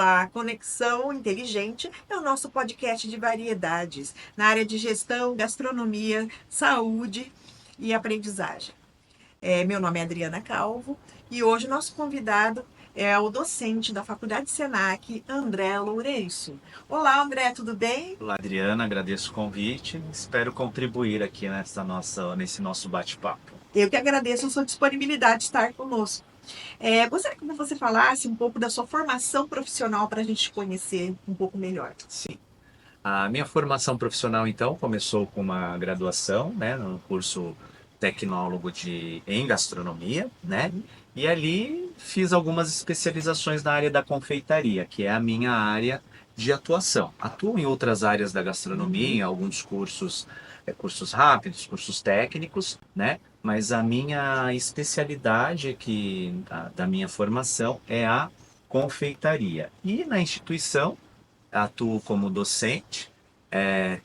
Olá, Conexão Inteligente é o nosso podcast de variedades na área de gestão, gastronomia, saúde e aprendizagem. Meu nome é Adriana Calvo e hoje nosso convidado é o docente da Faculdade Senac, André Lourenço. Olá, André, tudo bem? Olá, Adriana, agradeço o convite. Espero contribuir aqui nesse nosso bate-papo. Eu que agradeço a sua disponibilidade de estar conosco. Gostaria que você falasse um pouco da sua formação profissional para a gente te conhecer um pouco melhor. Sim. A minha formação profissional, então, começou com uma graduação, né, no curso tecnólogo em gastronomia, né? E ali fiz algumas especializações na área da confeitaria, que é a minha área de atuação. Atuo em outras áreas da gastronomia, em alguns cursos, cursos rápidos, cursos técnicos, né? Mas a minha especialidade aqui da minha formação é a confeitaria. E na instituição atuo como docente.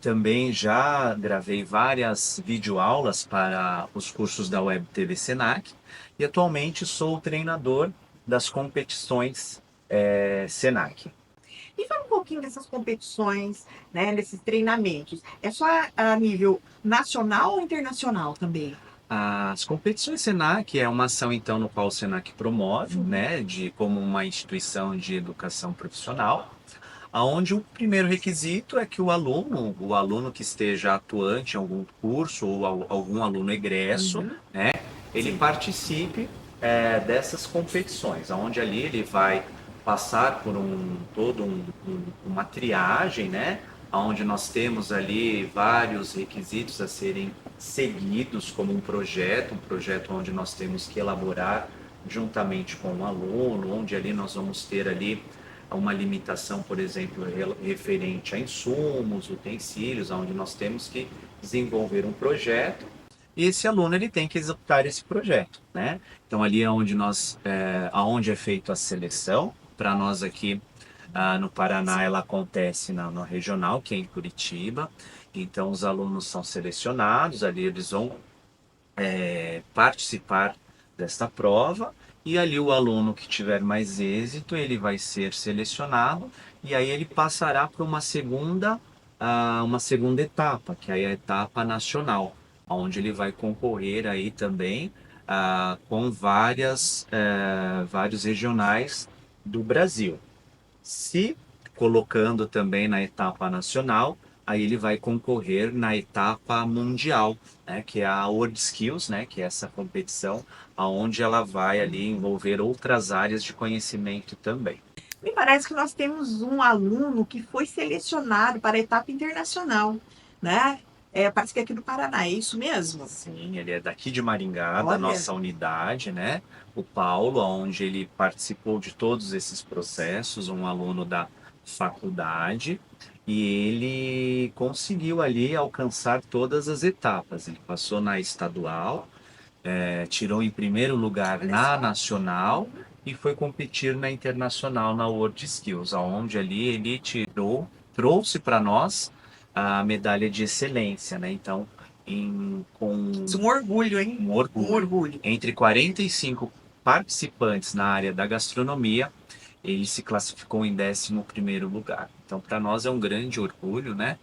Também já gravei várias videoaulas para os cursos da Web TV Senac e atualmente sou treinador das competições Senac. E fala um pouquinho dessas competições, né, desses treinamentos. É só a nível nacional ou internacional também? As competições Senac é uma ação então no qual o Senac promove, né, como uma instituição de educação profissional, aonde o primeiro requisito é que o aluno que esteja atuante em algum curso ou algum aluno egresso, né, ele Sim. participe dessas competições, aonde ali ele vai passar por uma triagem, né, onde nós temos ali vários requisitos a serem seguidos como um projeto onde nós temos que elaborar juntamente com o aluno, onde ali nós vamos ter ali uma limitação, por exemplo, referente a insumos, utensílios, onde nós temos que desenvolver um projeto e esse aluno ele tem que executar esse projeto, né? Então ali é onde é feita a seleção. Para nós aqui no Paraná, ela acontece na regional, que é em Curitiba. Então os alunos são selecionados, ali eles vão participar desta prova e ali o aluno que tiver mais êxito, ele vai ser selecionado e aí ele passará para uma segunda etapa, que aí é a etapa nacional, onde ele vai concorrer aí também com vários regionais do Brasil. Se colocando também na etapa nacional, aí ele vai concorrer na etapa mundial, né, que é a World Skills, né, que é essa competição, aonde ela vai ali envolver outras áreas de conhecimento também. Me parece que nós temos um aluno que foi selecionado para a etapa internacional, né? Parece que é aqui do Paraná, é isso mesmo? Sim, ele é daqui de Maringá, da Olha, nossa unidade, né? O Paulo, onde ele participou de todos esses processos, um aluno da faculdade, e ele conseguiu ali alcançar todas as etapas. Ele passou na estadual, tirou em primeiro lugar olha na só. nacional e foi competir na internacional, na World Skills, onde ali ele trouxe para nós a medalha de excelência, né? Então, Isso é com um orgulho, hein? um Um orgulho, orgulho. entre 45 participantes na área da gastronomia, ele se classificou em 11º lugar. Então, para nós é um grande orgulho, né?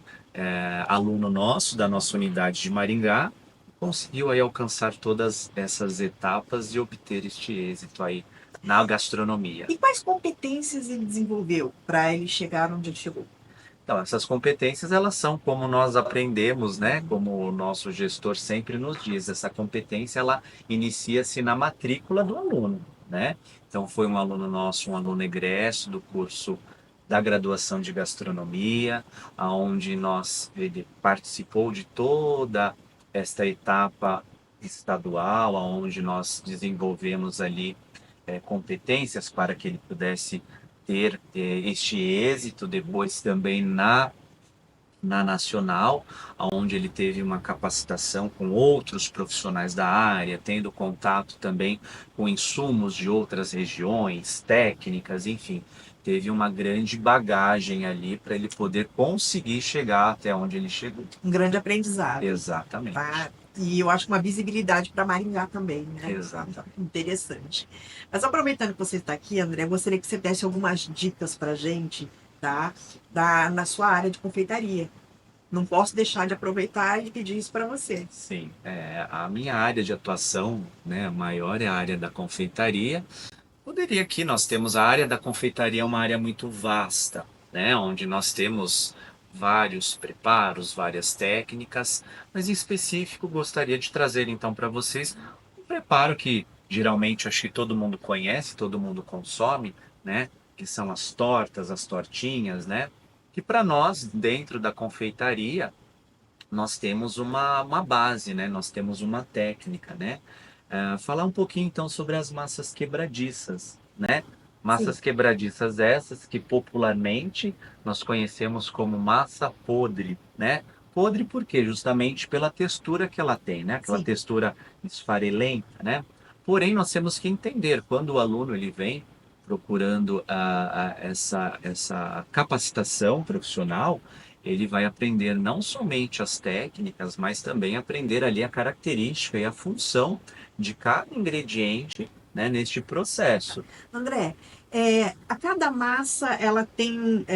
Aluno nosso, da nossa unidade de Maringá, conseguiu aí alcançar todas essas etapas e obter este êxito aí na gastronomia. E quais competências ele desenvolveu para ele chegar onde ele chegou? Então, essas competências, elas são como nós aprendemos, né? Como o nosso gestor sempre nos diz, essa competência, ela inicia-se na matrícula do aluno, né? Então, foi um aluno nosso, um aluno egresso do curso da graduação de gastronomia, aonde ele participou de toda esta etapa estadual, aonde nós desenvolvemos ali competências para que ele pudesse ter este êxito depois também na nacional, onde ele teve uma capacitação com outros profissionais da área, tendo contato também com insumos de outras regiões, técnicas, enfim, teve uma grande bagagem ali para ele poder conseguir chegar até onde ele chegou. Um grande aprendizado. Exatamente. E eu acho que uma visibilidade para Maringá também, né? Exatamente. Interessante. Mas aproveitando que você está aqui, André, eu gostaria que você desse algumas dicas para gente, tá? Na sua área de confeitaria. Não posso deixar de aproveitar e pedir isso para você. Sim, a minha área de atuação, né, maior é a área da confeitaria. Poderia aqui, nós temos a área da confeitaria, é uma área muito vasta, né, onde nós temos vários preparos, várias técnicas, mas em específico gostaria de trazer então para vocês um preparo que geralmente acho que todo mundo conhece, todo mundo consome, né, que são as tortas, as tortinhas, né, que para nós, dentro da confeitaria, nós temos uma base, né? Nós temos uma técnica, né? Falar um pouquinho então sobre as massas quebradiças, né? Sim, Massas quebradiças essas que popularmente nós conhecemos como massa podre, né? Podre por quê? Justamente pela textura que ela tem, né? Aquela sim. textura esfarelenta, né? Porém, nós temos que entender quando o aluno ele vem procurando essa capacitação profissional, ele vai aprender não somente as técnicas, mas também aprender ali a característica e a função de cada ingrediente, né, neste processo. André, a cada massa ela tem,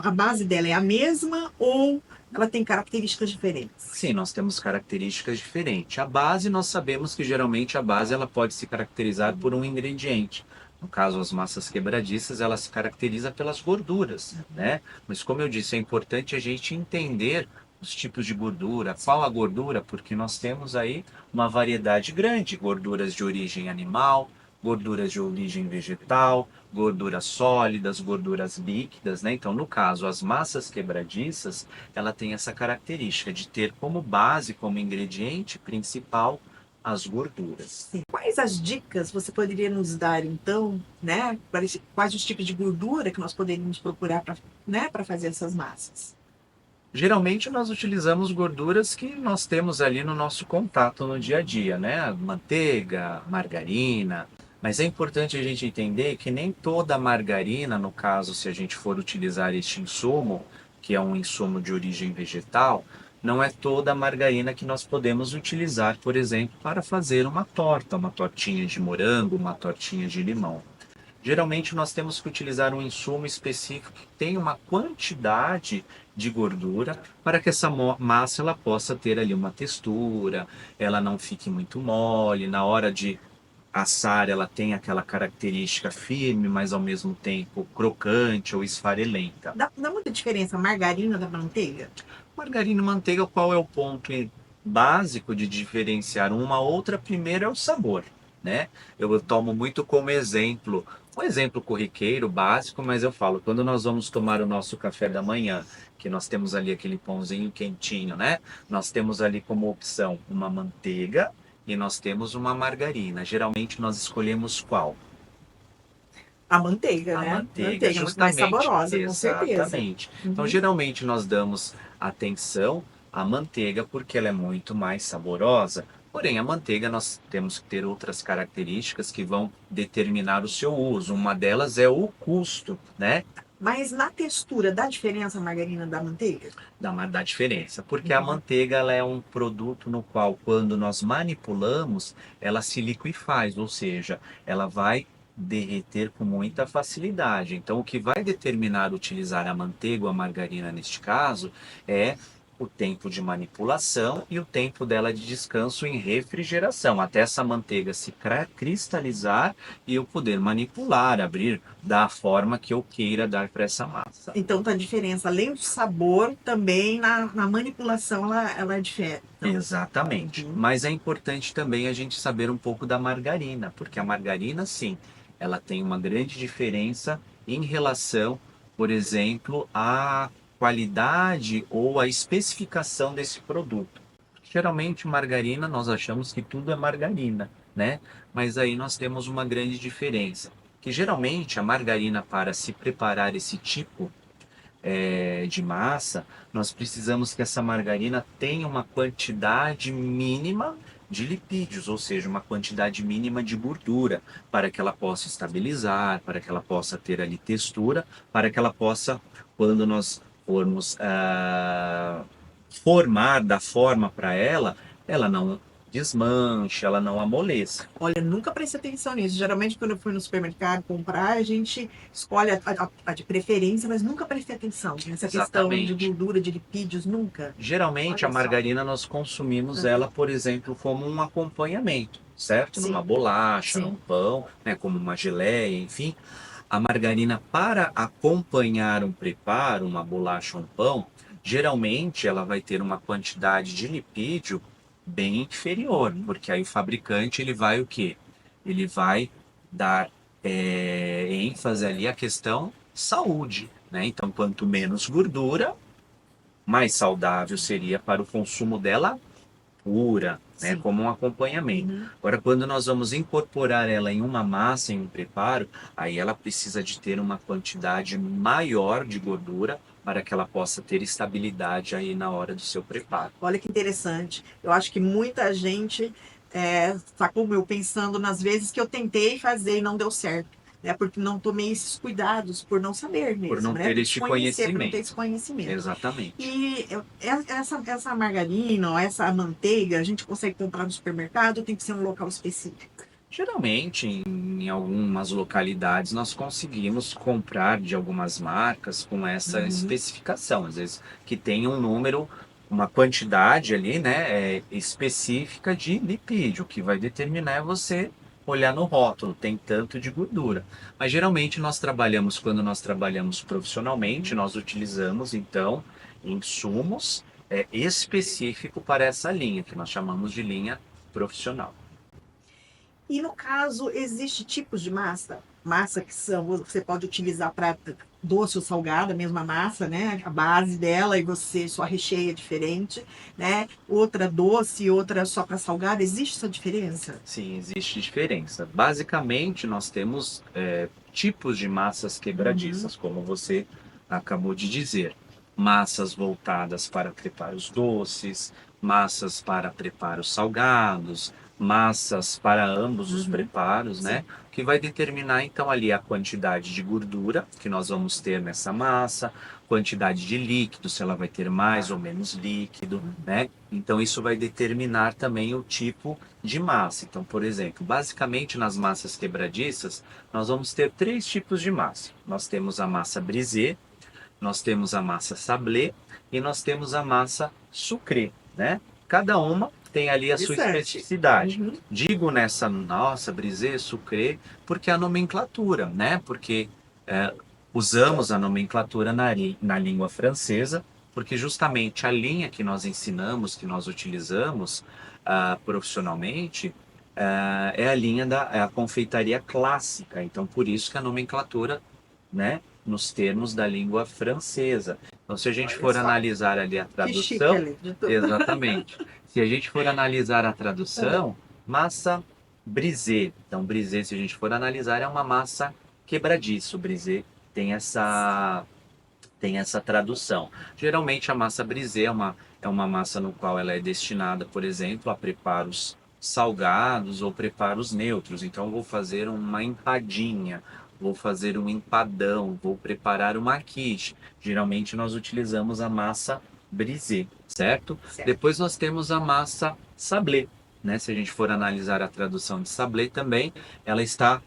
a base dela é a mesma ou ela tem características diferentes? Sim, nós temos características diferentes. A base, nós sabemos que geralmente a base ela pode se caracterizar por um ingrediente. No caso, as massas quebradiças, ela se caracteriza pelas gorduras, né? Mas como eu disse, é importante a gente entender os tipos de gordura, qual a gordura, porque nós temos aí uma variedade grande, gorduras de origem animal, gorduras de origem vegetal, gorduras sólidas, gorduras líquidas, né? Então, no caso, as massas quebradiças, ela tem essa característica de ter como base, como ingrediente principal, as gorduras. Sim. Quais as dicas você poderia nos dar, então, né? Quais os tipos de gordura que nós poderíamos procurar para, né, para fazer essas massas? Geralmente nós utilizamos gorduras que nós temos ali no nosso contato no dia a dia, né? Manteiga, margarina. Mas é importante a gente entender que nem toda margarina, no caso, se a gente for utilizar este insumo, que é um insumo de origem vegetal, não é toda a margarina que nós podemos utilizar, por exemplo, para fazer uma torta, uma tortinha de morango, uma tortinha de limão. Geralmente nós temos que utilizar um insumo específico que tenha uma quantidade de gordura para que essa massa ela possa ter ali uma textura, ela não fique muito mole, na hora de assar ela tem aquela característica firme, mas ao mesmo tempo crocante ou esfarelenta. Dá muita diferença a margarina da manteiga? Margarina e manteiga, qual é o ponto básico de diferenciar uma outra? Primeiro é o sabor, né? Eu tomo muito como exemplo, um exemplo corriqueiro, básico, mas eu falo, quando nós vamos tomar o nosso café da manhã, que nós temos ali aquele pãozinho quentinho, né? Nós temos ali como opção uma manteiga e nós temos uma margarina. Geralmente nós escolhemos qual? A manteiga, A né? manteiga, Manteiga, muito mais justamente, saborosa, com certeza. exatamente. Então, Uhum. geralmente nós damos atenção à manteiga porque ela é muito mais saborosa. Porém, a manteiga nós temos que ter outras características que vão determinar o seu uso. Uma delas é o custo, né? Mas na textura, dá diferença a margarina da manteiga? Da diferença, porque a manteiga ela é um produto no qual, quando nós manipulamos, ela se liquefaz, ou seja, ela vai derreter com muita facilidade. Então, o que vai determinar utilizar a manteiga ou a margarina neste caso é o tempo de manipulação e o tempo dela de descanso em refrigeração, até essa manteiga se cristalizar e eu poder manipular, abrir da forma que eu queira dar para essa massa. Então tá a diferença. Além do sabor, também na manipulação ela difere. Então, Exatamente. uhum. Mas é importante também a gente saber um pouco da margarina, porque a margarina, sim, ela tem uma grande diferença em relação, por exemplo, à qualidade ou à especificação desse produto. Geralmente, margarina, nós achamos que tudo é margarina, né? Mas aí nós temos uma grande diferença, que geralmente a margarina, para se preparar esse tipo de massa, nós precisamos que essa margarina tenha uma quantidade mínima de lipídios, ou seja, uma quantidade mínima de gordura, para que ela possa estabilizar, para que ela possa ter ali textura, para que ela possa, quando nós formos formar, dar forma para ela não desmanche, ela não amoleça. Olha, nunca prestei atenção nisso. Geralmente, quando eu fui no supermercado comprar, a gente escolhe a de preferência, mas nunca prestei atenção nessa questão de Exatamente. gordura, de lipídios, nunca. Geralmente a Olha só. margarina nós consumimos Aham. ela, por exemplo, como um acompanhamento, certo? Numa Sim, bolacha, num sim. pão, né? Como uma geleia, enfim. A margarina para acompanhar um preparo, uma bolacha, um pão, geralmente ela vai ter uma quantidade de lipídio bem inferior, Uhum. porque aí o fabricante ele vai o quê? Ele vai dar ênfase ali à questão saúde, né? Então, quanto menos gordura, mais saudável seria para o consumo dela pura, né, Sim. como um acompanhamento. Uhum. Agora, quando nós vamos incorporar ela em uma massa, em um preparo, aí ela precisa de ter uma quantidade maior de gordura para que ela possa ter estabilidade aí na hora do seu preparo. Olha que interessante. Eu acho que muita gente está como eu pensando nas vezes que eu tentei fazer e não deu certo. Né? Porque não tomei esses cuidados, por não saber Por não mesmo, né? ter Por este desconhecer, por não ter esse conhecimento. conhecimento. Exatamente. E essa margarina, ou essa manteiga, a gente consegue comprar no supermercado ou tem que ser um local específico? Geralmente, em algumas localidades, nós conseguimos comprar de algumas marcas com essa Uhum. especificação, às vezes que tem um número, uma quantidade ali, né, específica de lipídio, o que vai determinar é você olhar no rótulo, tem tanto de gordura. Mas geralmente quando nós trabalhamos profissionalmente, nós utilizamos então insumos específicos para essa linha, que nós chamamos de linha profissional. E no caso, existe tipos de massa? Massa que são, você pode utilizar para doce ou salgada, a mesma massa, né? A base dela e você só recheia diferente, né? Outra doce, outra só para salgada. Existe essa diferença? Sim, existe diferença. Basicamente, nós temos tipos de massas Uhum, quebradiças, como você acabou de dizer. Massas voltadas para preparos doces, massas para preparos salgados, massas para ambos os uhum, preparos, sim, né? Que vai determinar então ali a quantidade de gordura que nós vamos ter nessa massa, quantidade de líquido, se ela vai ter mais ou menos líquido, né? Então isso vai determinar também o tipo de massa. Então, por exemplo, basicamente nas massas quebradiças, nós vamos ter três tipos de massa. Nós temos a massa brisée, nós temos a massa sablé e nós temos a massa sucré, né? Cada uma tem ali a sua interessante. especificidade. Uhum, Digo nessa nossa brisée, sucré, porque é a nomenclatura, né? Porque é, usamos a nomenclatura na língua francesa, porque justamente a linha que nós ensinamos, que nós utilizamos profissionalmente, é a linha é a confeitaria clássica. Então, por isso que a nomenclatura, né, nos termos da língua francesa. Então, se a gente olha for só, analisar ali a que chique tradução, ali de tudo. exatamente. Se a gente for analisar a tradução, massa brisée. Então, brisée, se a gente for analisar, é uma massa quebradiço. Brisée tem essa tradução. Geralmente a massa brisée é uma massa no qual ela é destinada, por exemplo, a preparos salgados ou preparos neutros. Então eu vou fazer uma empadinha, vou fazer um empadão, vou preparar uma quiche. Geralmente nós utilizamos a massa brisée, certo? Certo. Depois nós temos a massa sablé, né? Se a gente for analisar a tradução de sablé também, ela está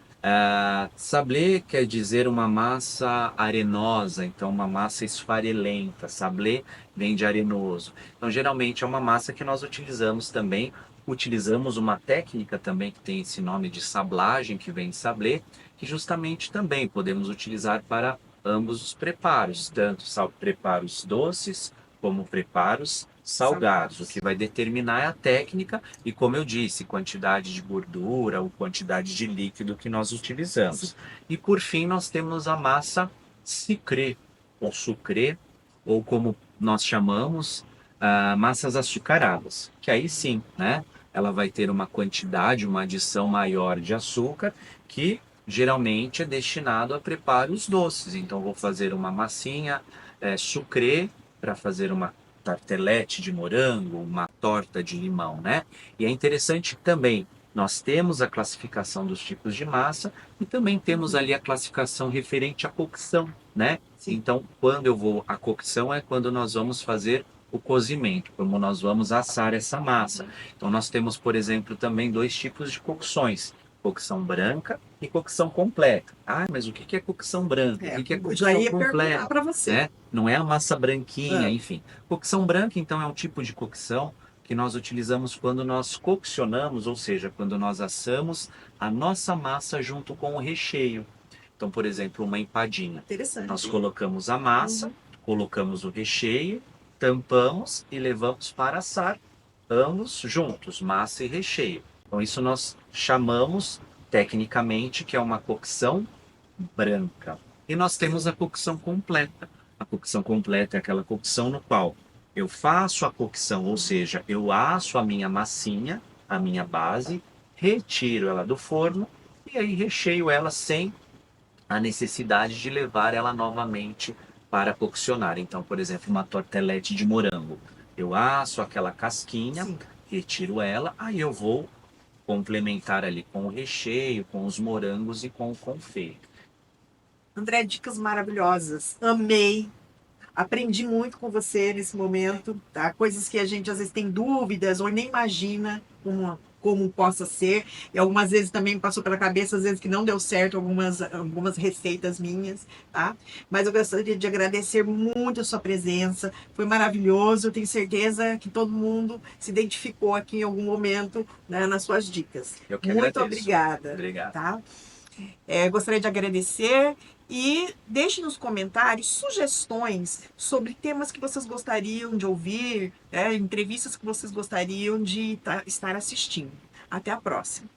sablé quer dizer uma massa arenosa, então uma massa esfarelenta. Sablé vem de arenoso. Então, geralmente é uma massa que nós utilizamos também. Utilizamos uma técnica também que tem esse nome de sablagem, que vem de sablé, que justamente também podemos utilizar para ambos os preparos, tanto preparos doces como preparos salgados. O Salgados. que vai determinar é a técnica e, como eu disse, quantidade de gordura ou quantidade de líquido que nós Sim. utilizamos. E por fim, nós temos a massa sucré, ou sucré, ou como nós chamamos, massas açucaradas, que aí sim, né? Ela vai ter uma quantidade, uma adição maior de açúcar, que geralmente é destinado a preparos doces. Então, vou fazer uma massinha sucré para fazer uma tartelete de morango, uma torta de limão, né? E é interessante que também nós temos a classificação dos tipos de massa e também temos ali a classificação referente à cocção, né? Sim. Então, quando eu vou, a cocção é quando nós vamos fazer o cozimento, como nós vamos assar essa massa. Então nós temos, por exemplo, também dois tipos de cocções. Cocção branca e cocção completa. Ah, mas o que é cocção branca? O que é Eu já cocção ia perguntar completa? para você. Né? Não é a massa branquinha, Ah. enfim. Cocção branca, então, é um tipo de cocção que nós utilizamos quando nós coccionamos, ou seja, quando nós assamos a nossa massa junto com o recheio. Então, por exemplo, uma empadinha. Interessante. Nós colocamos a massa, colocamos o recheio, tampamos e levamos para assar, ambos juntos, massa e recheio. Então, isso nós chamamos tecnicamente que é uma cocção branca. E nós temos a cocção completa. A cocção completa é aquela cocção no qual eu faço a cocção, ou seja, eu asso a minha massinha, a minha base, retiro ela do forno e aí recheio ela sem a necessidade de levar ela novamente para coccionar. Então, por exemplo, uma tortelete de morango. Eu asso aquela casquinha, Sim. retiro ela, aí eu vou complementar ali com o recheio, com os morangos e com o confeito. André, dicas maravilhosas. Amei. Aprendi muito com você nesse momento, tá? Coisas que a gente às vezes tem dúvidas ou nem imagina como possa ser. E algumas vezes também me passou pela cabeça, às vezes que não deu certo algumas receitas minhas, tá? Mas eu gostaria de agradecer muito a sua presença. Foi maravilhoso. Eu tenho certeza que todo mundo se identificou aqui em algum momento, né, nas suas dicas. Eu que Muito agradeço. obrigada. Obrigado. Tá? Gostaria de agradecer e deixe nos comentários sugestões sobre temas que vocês gostariam de ouvir, entrevistas que vocês gostariam de estar assistindo. Até a próxima!